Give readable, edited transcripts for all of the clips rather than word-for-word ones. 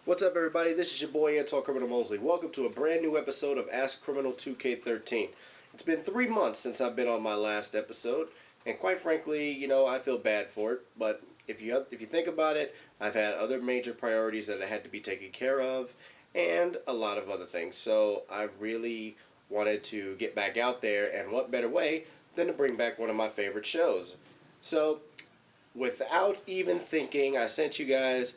What's up, everybody? This is your boy Antoine Criminal Mosley. Welcome to a brand new episode of Ask Criminal 2K13. It's been 3 months since I've been on my last episode, and quite frankly, I feel bad for it. But if you think about it, I've had other major priorities that I had to be taken care of, and a lot of other things. So I really wanted to get back out there, and what better way than to bring back one of my favorite shows? So, without even thinking, I sent you guys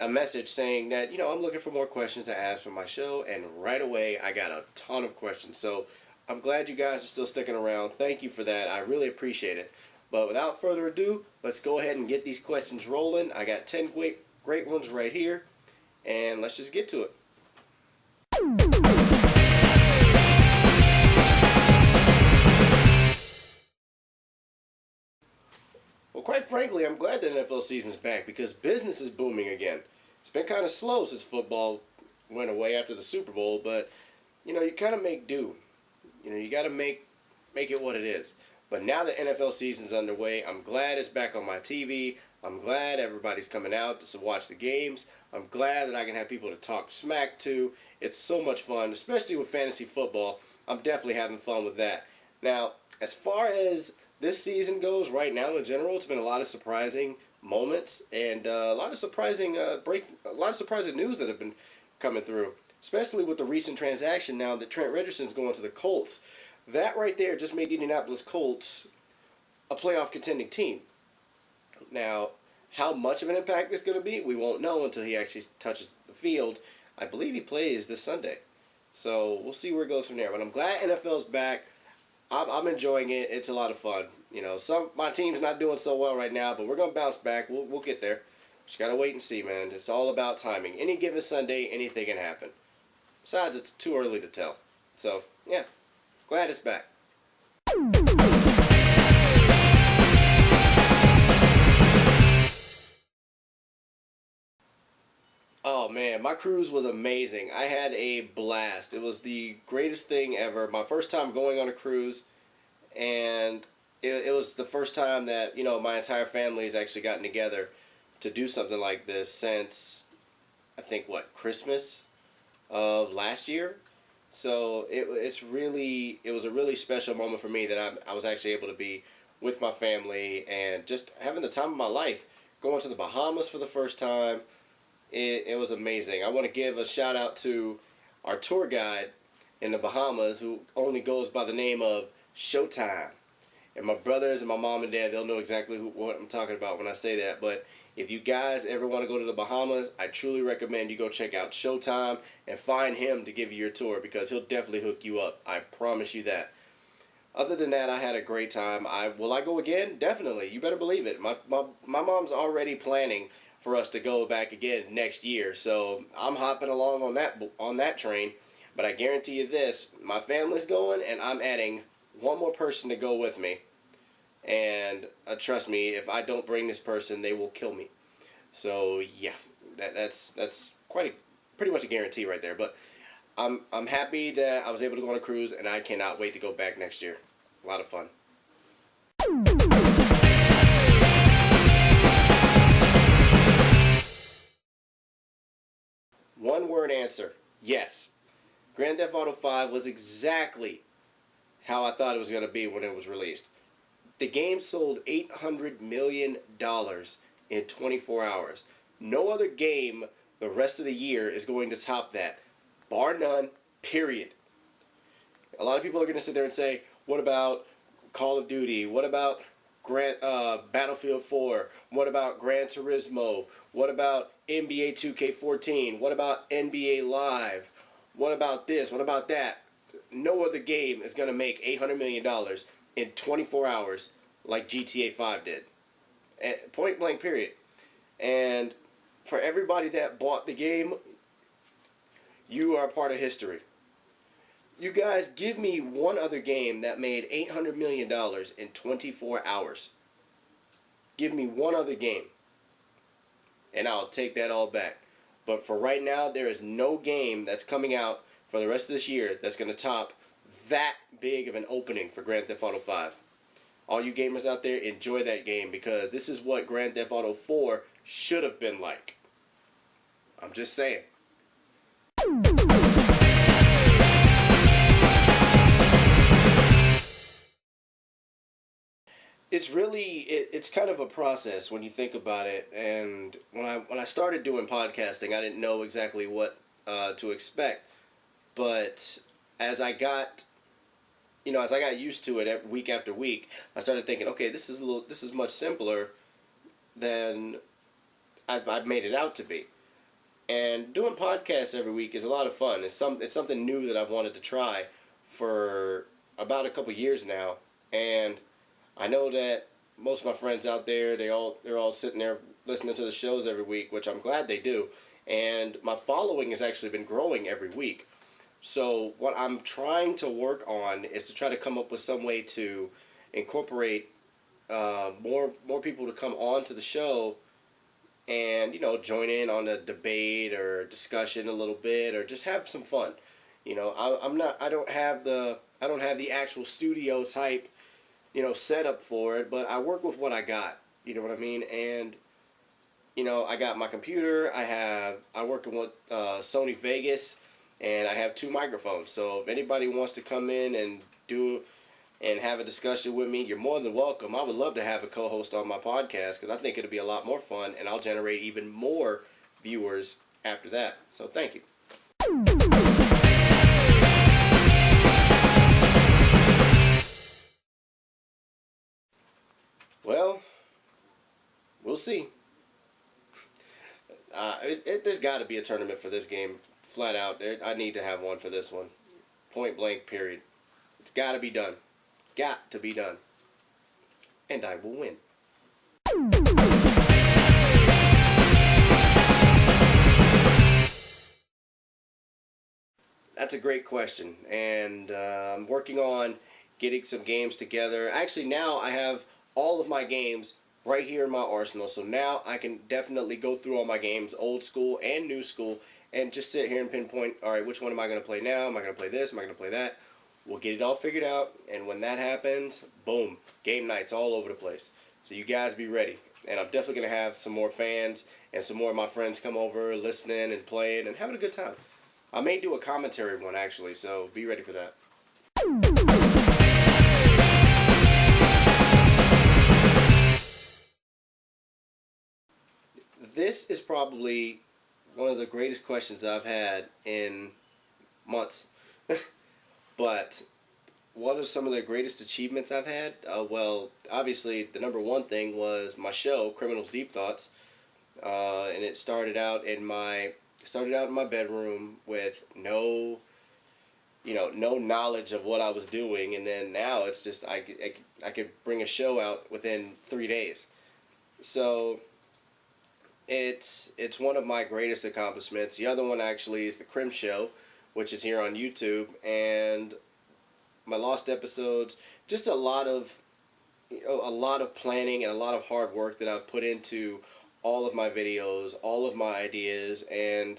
a message saying that, I'm looking for more questions to ask for my show, and right away I got a ton of questions. So I'm glad you guys are still sticking around. Thank you for that. I really appreciate it. But without further ado, let's go ahead and get these questions rolling. I got 10 great ones right here, and let's just get to it. Well, quite frankly, I'm glad the NFL season's back because business is booming again. It's been kind of slow since football went away after the Super Bowl, but you kind of make do. You got to make it what it is. But now the NFL season's underway. I'm glad it's back on my TV. I'm glad everybody's coming out to watch the games. I'm glad that I can have people to talk smack to. It's so much fun, especially with fantasy football. I'm definitely having fun with that. Now, as far as this season goes right now in general, it's been a lot of surprising moments and a lot of surprising news that have been coming through, especially with the recent transaction now that Trent Richardson's going to the Colts. That right there just made the Indianapolis Colts a playoff contending team. Now, how much of an impact it's going to be, we won't know until he actually touches the field. I believe he plays this Sunday. So we'll see where it goes from there. But I'm glad NFL's back. I'm enjoying it. It's a lot of fun. My team's not doing so well right now, but we're gonna bounce back. We'll get there. Just gotta wait and see, man. It's all about timing. Any given Sunday, anything can happen. Besides, it's too early to tell. So yeah, glad it's back. Oh man, my cruise was amazing. I had a blast. It was the greatest thing ever. My first time going on a cruise, and it was the first time that, my entire family has actually gotten together to do something like this since, I think, Christmas of last year. So it was a really special moment for me that I was actually able to be with my family and just having the time of my life. Going to the Bahamas for the first time. It was amazing. I want to give a shout out to our tour guide in the Bahamas who only goes by the name of Showtime. And my brothers and my mom and dad, they'll know exactly what I'm talking about when I say that. But if you guys ever want to go to the Bahamas, I truly recommend you go check out Showtime and find him to give you your tour because he'll definitely hook you up. I promise you that. Other than that, I had a great time. Will I go again? Definitely. You better believe it. My mom's already planning for us to go back again next year. So I'm hopping along on that train. But I guarantee you this, my family's going and I'm adding one more person to go with me. And trust me, if I don't bring this person, they will kill me. So yeah, that's pretty much a guarantee right there. But I'm happy that I was able to go on a cruise and I cannot wait to go back next year. A lot of fun. One word answer, yes. Grand Theft Auto 5 was exactly how I thought it was going to be when it was released. The game sold $800 million in 24 hours. No other game the rest of the year is going to top that. Bar none, period. A lot of people are going to sit there and say, what about Call of Duty? What about Battlefield 4? What about Gran Turismo? What about NBA 2K14? What about NBA Live? What about this? What about that? No other game is going to make $800 million in 24 hours like GTA 5 did. And point blank, period. And for everybody that bought the game, you are part of history. You guys, give me one other game that made $800 million in 24 hours. Give me one other game. And I'll take that all back. But for right now, there is no game that's coming out for the rest of this year that's going to top that big of an opening for Grand Theft Auto 5. All you gamers out there, enjoy that game because this is what Grand Theft Auto 4 should have been like. I'm just saying. It's kind of a process when you think about it. And when I started doing podcasting, I didn't know exactly what to expect. But as I got as I got used to it week after week, I started thinking, okay, this is much simpler than I've made it out to be. And doing podcasts every week is a lot of fun. It's something new that I've wanted to try for about a couple years now, and I know that most of my friends out there, they're all sitting there listening to the shows every week, which I'm glad they do. And my following has actually been growing every week. So what I'm trying to work on is to try to come up with some way to incorporate more people to come on to the show and join in on a debate or discussion a little bit, or just have some fun. I don't have the actual studio type setup for it, but I work with what I got. You know what I mean? And I got my computer. I work with Sony Vegas, and I have 2 microphones. So if anybody wants to come in and have a discussion with me, you're more than welcome. I would love to have a co-host on my podcast, because I think it'll be a lot more fun, and I'll generate even more viewers after that. So thank you. Well, we'll see. There's got to be a tournament for this game, flat out. I need to have one for this one. Point blank, period. It's got to be done. Got to be done. And I will win. That's a great question. And I'm working on getting some games together. Actually, now I have all of my games right here in my arsenal. So now I can definitely go through all my games, old school and new school, and just sit here and pinpoint, all right, which one am I going to play now? Am I going to play this? Am I going to play that? We'll get it all figured out, and when that happens, boom, game nights all over the place. So you guys be ready. And I'm definitely going to have some more fans and some more of my friends come over, listening and playing and having a good time. I may do a commentary one, actually, so be ready for that. This is probably one of the greatest questions I've had in months. But what are some of the greatest achievements I've had? Well, obviously, the number one thing was my show, Criminal's Deep Thoughts. And it started out in my bedroom with no knowledge of what I was doing, and then now it's just I could bring a show out within 3 days. So it's one of my greatest accomplishments. The other one actually is the Crim Show, which is here on YouTube, and my lost episodes. Just a lot of planning and a lot of hard work that I've put into all of my videos, all of my ideas, and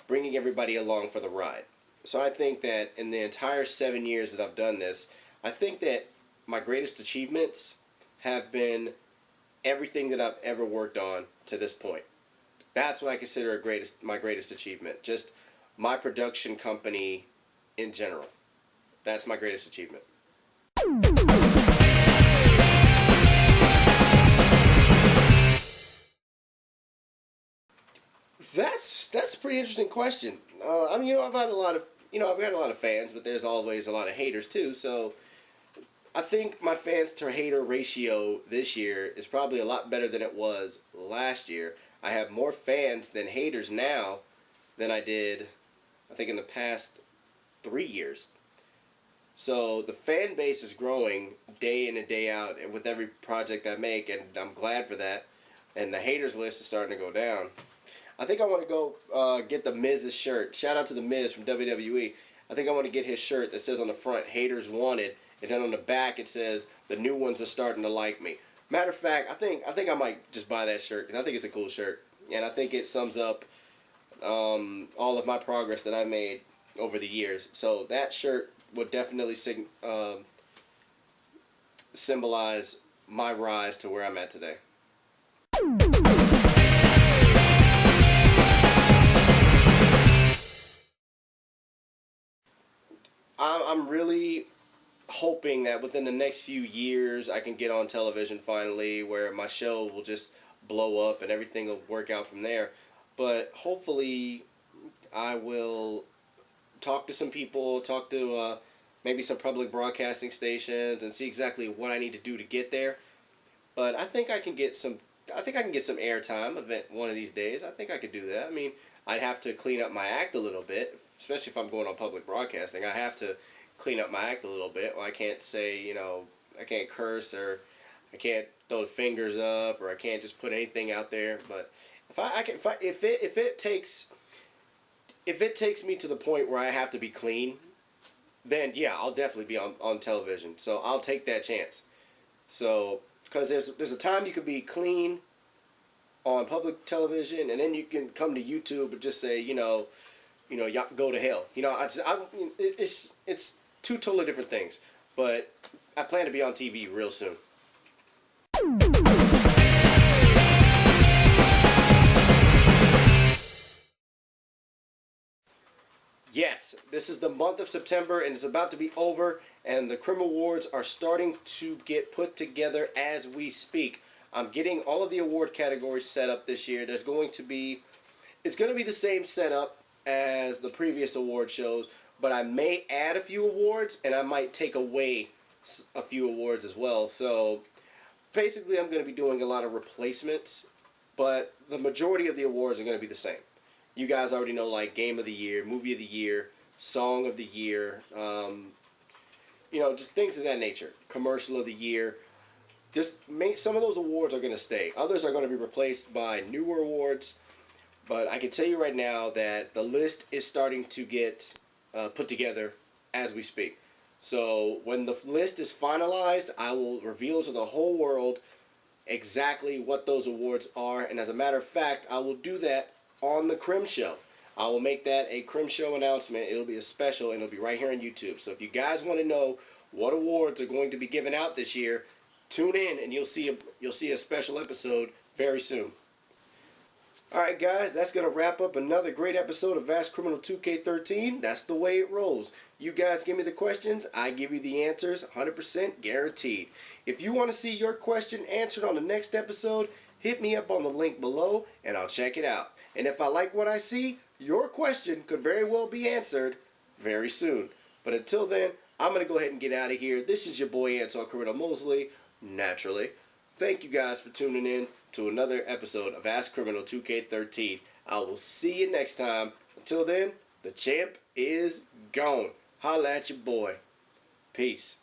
bringing everybody along for the ride. So I think that in the entire 7 years that I've done this, I think that my greatest achievements have been everything that I've ever worked on to this point. That's what I consider my greatest achievement. Just my production company in general. That's my greatest achievement. That's a pretty interesting question. I've had a lot of fans, but there's always a lot of haters too. So I think my fans to hater ratio this year is probably a lot better than it was last year. I have more fans than haters now than I did, I think, in the past 3 years. So the fan base is growing day in and day out with every project I make, and I'm glad for that. And the haters list is starting to go down. I think I want to go get the Miz's shirt. Shout out to the Miz from WWE. I think I want to get his shirt that says on the front, "Haters Wanted," and then on the back it says, "The new ones are starting to like me." Matter of fact, I think I might just buy that shirt, because I think it's a cool shirt, and I think it sums up all of my progress that I made over the years. So that shirt would definitely symbolize my rise to where I'm at today. I'm really hoping that within the next few years I can get on television finally, where my show will just blow up and everything will work out from there. But hopefully, I will talk to some people, talk to maybe some public broadcasting stations, and see exactly what I need to do to get there. But I think I can get some. I think I can get some airtime event one of these days. I think I could do that. I mean, I'd have to clean up my act a little bit, especially if I'm going on public broadcasting. I have to clean up my act a little bit. Well, I can't say, I can't curse, or I can't throw the fingers up, or I can't just put anything out there. But if it takes me to the point where I have to be clean, then yeah, I'll definitely be on television. So I'll take that chance. So, because there's a time you could be clean on public television, and then you can come to YouTube and just say, y'all go to hell. It's two totally different things. But I plan to be on TV real soon. Yes, this is the month of September, and it's about to be over, and the Kriminal Awards are starting to get put together as we speak. I'm getting all of the award categories set up this year. It's going to be the same setup as the previous award shows, but I may add a few awards, and I might take away a few awards as well. So basically, I'm going to be doing a lot of replacements, but the majority of the awards are going to be the same. You guys already know, like Game of the Year, Movie of the Year, Song of the Year, just things of that nature. Commercial of the Year. Some of those awards are going to stay. Others are going to be replaced by newer awards. But I can tell you right now that the list is starting to get put together as we speak. So when the list is finalized, I will reveal to the whole world exactly what those awards are. And as a matter of fact, I will do that on the Crim Show. I will make that a Crim Show announcement. It'll be a special, and it'll be right here on YouTube. So if you guys want to know what awards are going to be given out this year, tune in and you'll see a special episode very soon. Alright guys, that's going to wrap up another great episode of Vast Criminal 2K13. That's the way it rolls. You guys give me the questions, I give you the answers, 100% guaranteed. If you want to see your question answered on the next episode, hit me up on the link below and I'll check it out. And if I like what I see, your question could very well be answered very soon. But until then, I'm going to go ahead and get out of here. This is your boy Anton Kriminal Mosley, naturally. Thank you guys for tuning in to another episode of Ask Criminal 2K13. I will see you next time. Until then, the champ is gone. Holla at your boy. Peace.